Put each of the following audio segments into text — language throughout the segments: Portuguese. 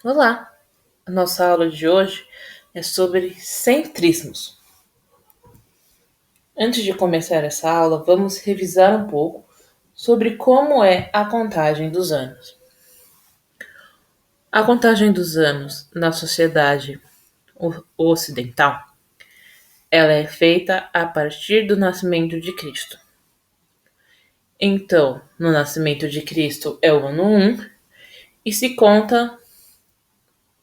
Olá! A nossa aula de hoje é sobre centrismos. Antes de começar essa aula, vamos revisar um pouco sobre como é a contagem dos anos. A contagem dos anos na sociedade ocidental, ela é feita a partir do nascimento de Cristo. Então, no nascimento de Cristo é o ano 1 e se conta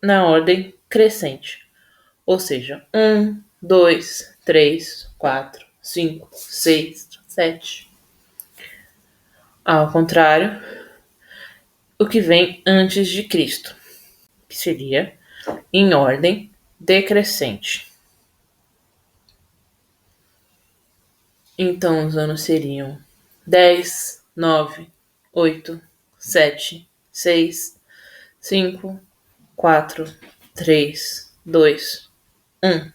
na ordem crescente. Ou seja, 1, 2, 3, 4, 5, 6, 7. Ao contrário, o que vem antes de Cristo, que seria em ordem decrescente. Então, os anos seriam 10, 9, 8, 7, 6, 5, 4, 3, 2, 1.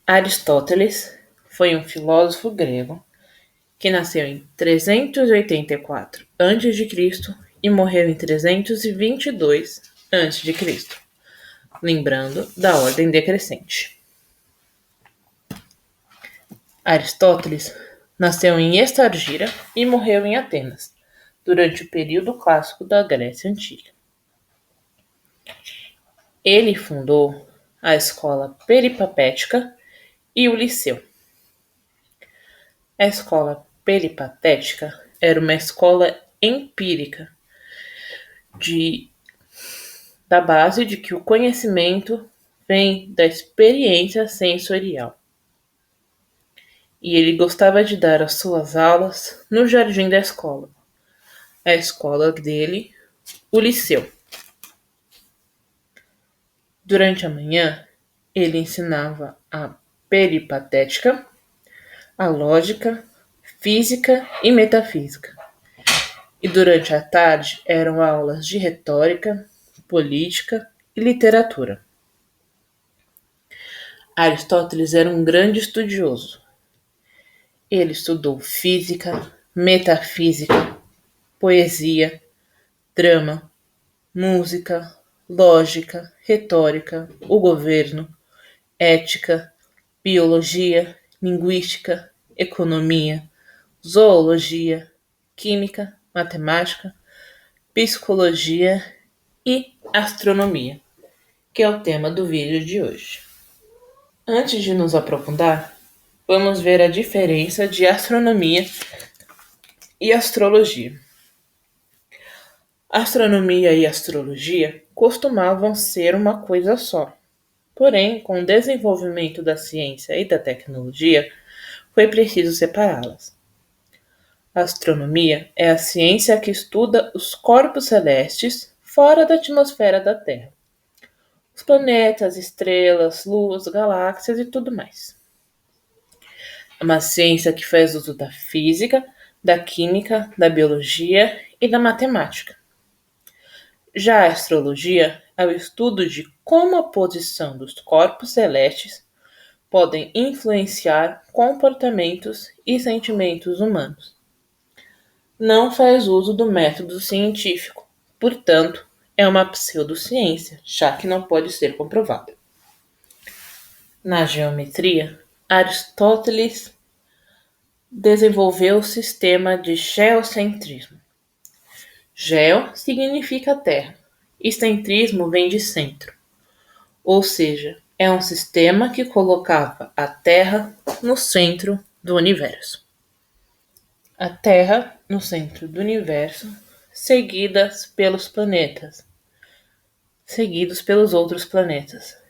Aristóteles foi um filósofo grego que nasceu em 384 a.C. e morreu em 322 a.C., lembrando da ordem decrescente. Aristóteles nasceu em Estargira e morreu em Atenas, durante o período clássico da Grécia Antiga. Ele fundou a escola peripatética e o Liceu. A escola peripatética era uma escola empírica da base de que o conhecimento vem da experiência sensorial. E ele gostava de dar as suas aulas no jardim da escola. A escola dele, o Liceu. Durante a manhã, ele ensinava a peripatética, a lógica, física e metafísica. E durante a tarde eram aulas de retórica, política e literatura. Aristóteles era um grande estudioso. Ele estudou física, metafísica, poesia, drama, música, lógica, retórica, o governo, ética, biologia, linguística, economia, zoologia, química, matemática, psicologia e astronomia, que é o tema do vídeo de hoje. Antes de nos aprofundar, vamos ver a diferença de astronomia e astrologia. Astronomia e astrologia costumavam ser uma coisa só. Porém, com o desenvolvimento da ciência e da tecnologia, foi preciso separá-las. A astronomia é a ciência que estuda os corpos celestes fora da atmosfera da Terra. Os planetas, estrelas, luas, galáxias e tudo mais. É uma ciência que faz uso da física, da química, da biologia e da matemática. Já a astrologia é o estudo de como a posição dos corpos celestes podem influenciar comportamentos e sentimentos humanos. Não faz uso do método científico, portanto, é uma pseudociência, já que não pode ser comprovada. Na geometria, Aristóteles desenvolveu o sistema de geocentrismo. Geo significa terra, e centrismo vem de centro, ou seja, é um sistema que colocava a Terra no centro do universo. A Terra no centro do universo, seguidos pelos outros planetas.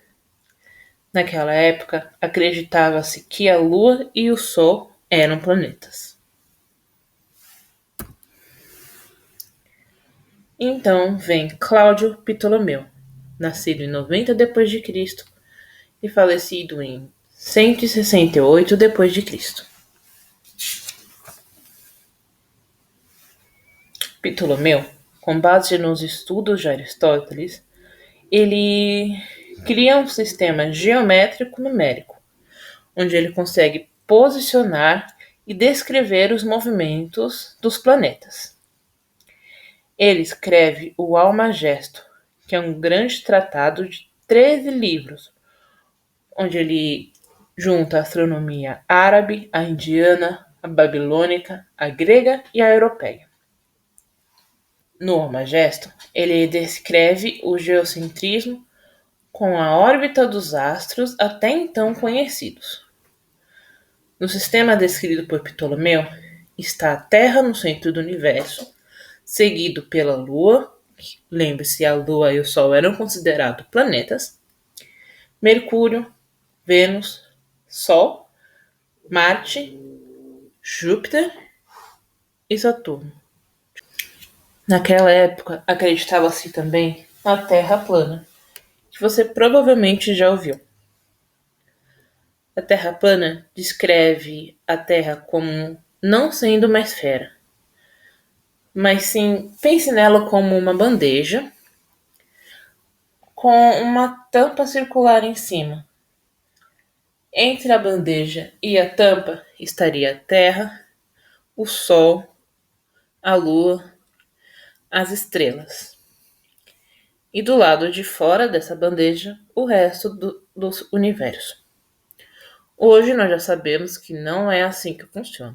Naquela época, acreditava-se que a Lua e o Sol eram planetas. Então vem Cláudio Ptolomeu, nascido em 90 d.C. e falecido em 168 d.C. Ptolomeu, com base nos estudos de Aristóteles, ele cria um sistema geométrico numérico, onde ele consegue posicionar e descrever os movimentos dos planetas. Ele escreve o Almagesto, que é um grande tratado de 13 livros, onde ele junta a astronomia árabe, a indiana, a babilônica, a grega e a europeia. No Almagesto, ele descreve o geocentrismo com a órbita dos astros até então conhecidos. No sistema descrito por Ptolomeu, está a Terra no centro do universo, seguido pela Lua, lembre-se, a Lua e o Sol eram considerados planetas, Mercúrio, Vênus, Sol, Marte, Júpiter e Saturno. Naquela época, acreditava-se também na Terra plana, que você provavelmente já ouviu. A Terra plana descreve a Terra como não sendo uma esfera, mas sim pense nela como uma bandeja com uma tampa circular em cima. Entre a bandeja e a tampa estaria a Terra, o Sol, a Lua, as estrelas. E do lado de fora dessa bandeja, o resto do universo. Hoje nós já sabemos que não é assim que funciona,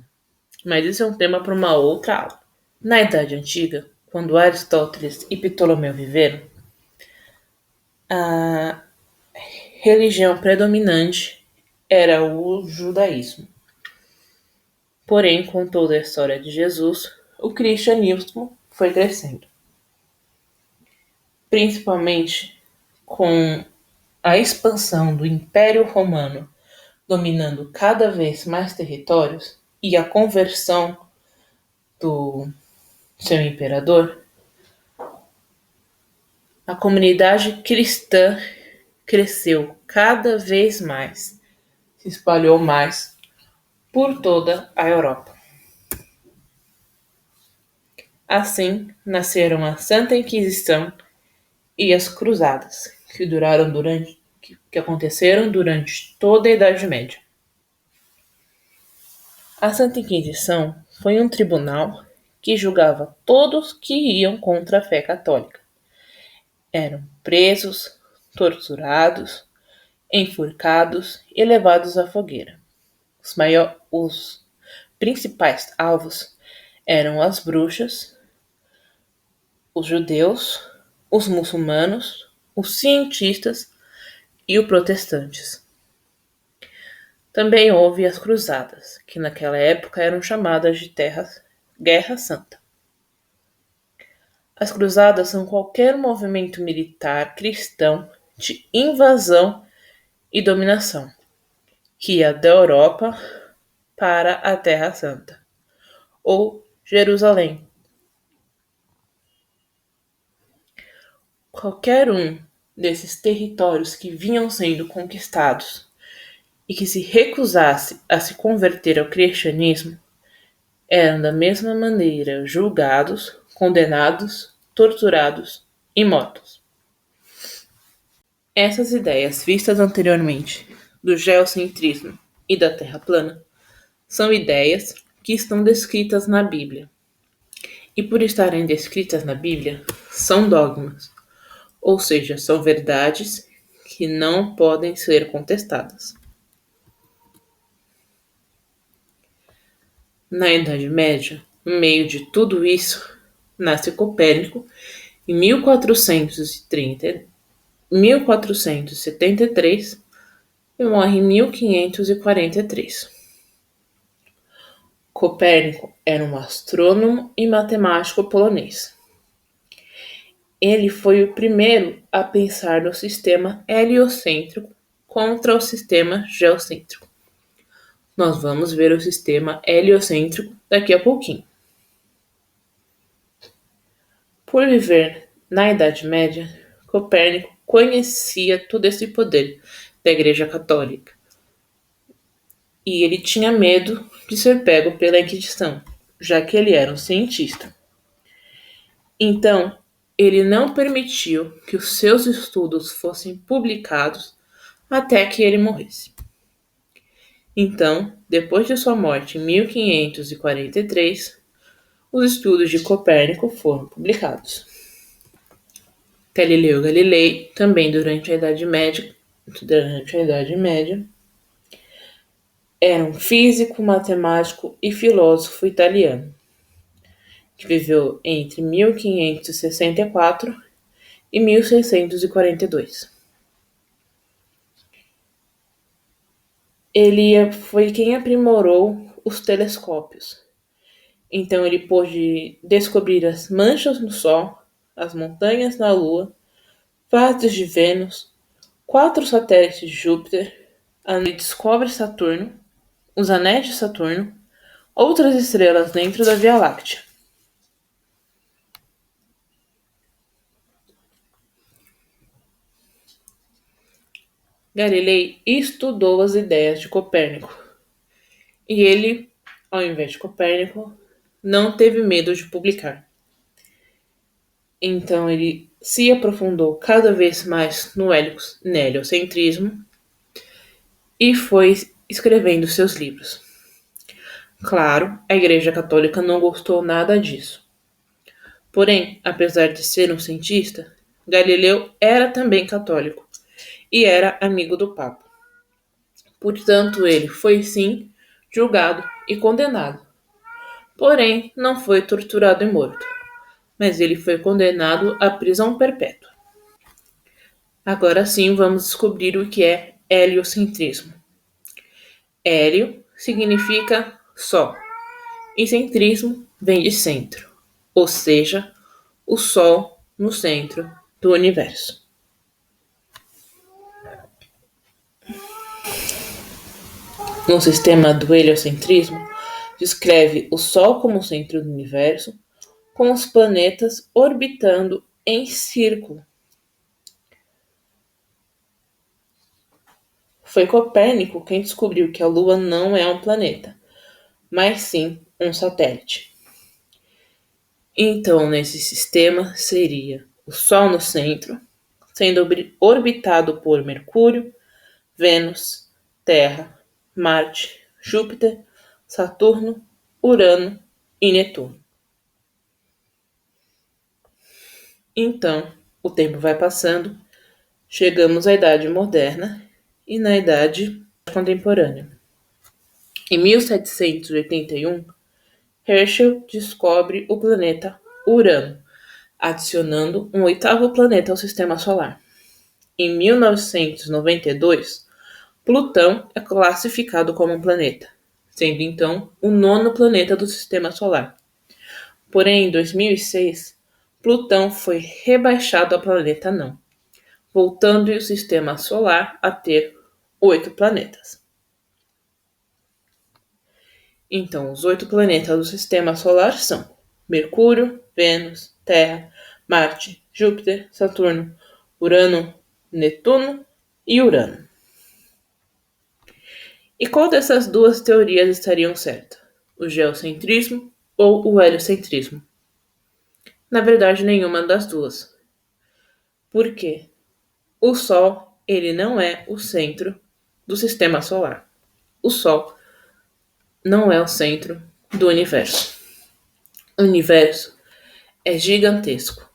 mas isso é um tema para uma outra aula. Na Idade Antiga, quando Aristóteles e Ptolomeu viveram, a religião predominante era o judaísmo. Porém, com toda a história de Jesus, o cristianismo foi crescendo. Principalmente com a expansão do Império Romano dominando cada vez mais territórios e a conversão do seu imperador, a comunidade cristã cresceu cada vez mais, se espalhou mais por toda a Europa. Assim, nasceram a Santa Inquisição e as Cruzadas, que aconteceram durante toda a Idade Média. A Santa Inquisição foi um tribunal que julgava todos que iam contra a fé católica. Eram presos, torturados, enforcados e levados à fogueira. Os principais alvos eram as bruxas, os judeus, os muçulmanos, os cientistas e os protestantes. Também houve as cruzadas, que naquela época eram chamadas de Guerra Santa. As cruzadas são qualquer movimento militar cristão de invasão e dominação, que ia da Europa para a Terra Santa, ou Jerusalém. Qualquer um desses territórios que vinham sendo conquistados e que se recusasse a se converter ao cristianismo eram da mesma maneira julgados, condenados, torturados e mortos. Essas ideias vistas anteriormente do geocentrismo e da Terra plana são ideias que estão descritas na Bíblia. E por estarem descritas na Bíblia, são dogmas, ou seja, são verdades que não podem ser contestadas. Na Idade Média, no meio de tudo isso, nasce Copérnico em 1473 e morre em 1543. Copérnico era um astrônomo e matemático polonês. Ele foi o primeiro a pensar no sistema heliocêntrico contra o sistema geocêntrico. Nós vamos ver o sistema heliocêntrico daqui a pouquinho. Por viver na Idade Média, Copérnico conhecia todo esse poder da Igreja Católica. E ele tinha medo de ser pego pela Inquisição, já que ele era um cientista. Então, ele não permitiu que os seus estudos fossem publicados até que ele morresse. Então, depois de sua morte em 1543, os estudos de Copérnico foram publicados. Galileu Galilei, também durante a Idade Média, era um físico, matemático e filósofo italiano, que viveu entre 1564 e 1642. Ele foi quem aprimorou os telescópios. Então ele pôde descobrir as manchas no Sol, as montanhas na Lua, fases de Vênus, 4 satélites de Júpiter, ele descobre Saturno, os anéis de Saturno, outras estrelas dentro da Via Láctea. Galilei estudou as ideias de Copérnico. E ele, ao invés de Copérnico, não teve medo de publicar. Então ele se aprofundou cada vez mais no heliocentrismo e foi escrevendo seus livros. Claro, a Igreja Católica não gostou nada disso. Porém, apesar de ser um cientista, Galileu era também católico e era amigo do Papa. Portanto, ele foi sim julgado e condenado. Porém, não foi torturado e morto, mas ele foi condenado à prisão perpétua. Agora sim, vamos descobrir o que é heliocentrismo. Hélio significa Sol e centrismo vem de centro, ou seja, o Sol no centro do universo. No sistema do heliocentrismo, descreve o Sol como centro do universo, com os planetas orbitando em círculo. Foi Copérnico quem descobriu que a Lua não é um planeta, mas sim um satélite. Então, nesse sistema, seria o Sol no centro, sendo orbitado por Mercúrio, Vênus, Terra, Marte, Júpiter, Saturno, Urano e Netuno. Então, o tempo vai passando, chegamos à Idade Moderna e na Idade Contemporânea. Em 1781, Herschel descobre o planeta Urano, adicionando um 8º planeta ao Sistema Solar. Em 1992, Plutão é classificado como um planeta, sendo então o 9º planeta do Sistema Solar. Porém, em 2006, Plutão foi rebaixado a planeta não, voltando o Sistema Solar a ter 8 planetas. Então, os 8 planetas do Sistema Solar são Mercúrio, Vênus, Terra, Marte, Júpiter, Saturno, Urano, Netuno e Urano. E qual dessas duas teorias estariam certa? O geocentrismo ou o heliocentrismo? Na verdade, nenhuma das duas. Por quê? O Sol, ele não é o centro do Sistema Solar. O Sol não é o centro do universo. O universo é gigantesco.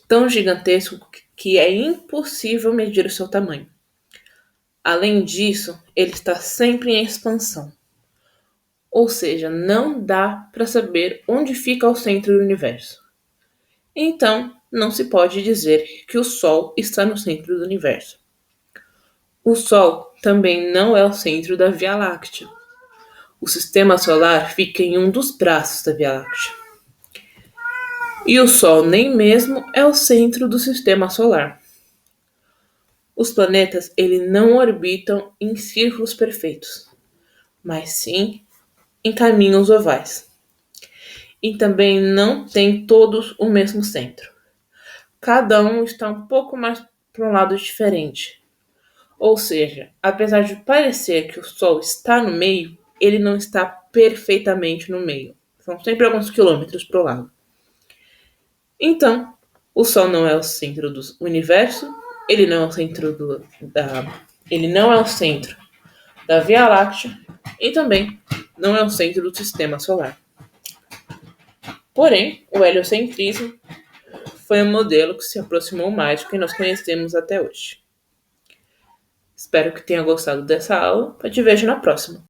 Tão gigantesco que é impossível medir o seu tamanho. Além disso, ele está sempre em expansão. Ou seja, não dá para saber onde fica o centro do universo. Então, não se pode dizer que o Sol está no centro do universo. O Sol também não é o centro da Via Láctea. O Sistema Solar fica em um dos braços da Via Láctea. E o Sol nem mesmo é o centro do Sistema Solar. Os planetas não orbitam em círculos perfeitos, mas sim em caminhos ovais. E também não têm todos o mesmo centro. Cada um está um pouco mais para um lado diferente. Ou seja, apesar de parecer que o Sol está no meio, ele não está perfeitamente no meio. São sempre alguns quilômetros para o lado. Então, o Sol não é o centro do universo, ele não é o centro da Via Láctea e também não é o centro do sistema solar. Porém, o heliocentrismo foi um modelo que se aproximou mais do que nós conhecemos até hoje. Espero que tenha gostado dessa aula e te vejo na próxima.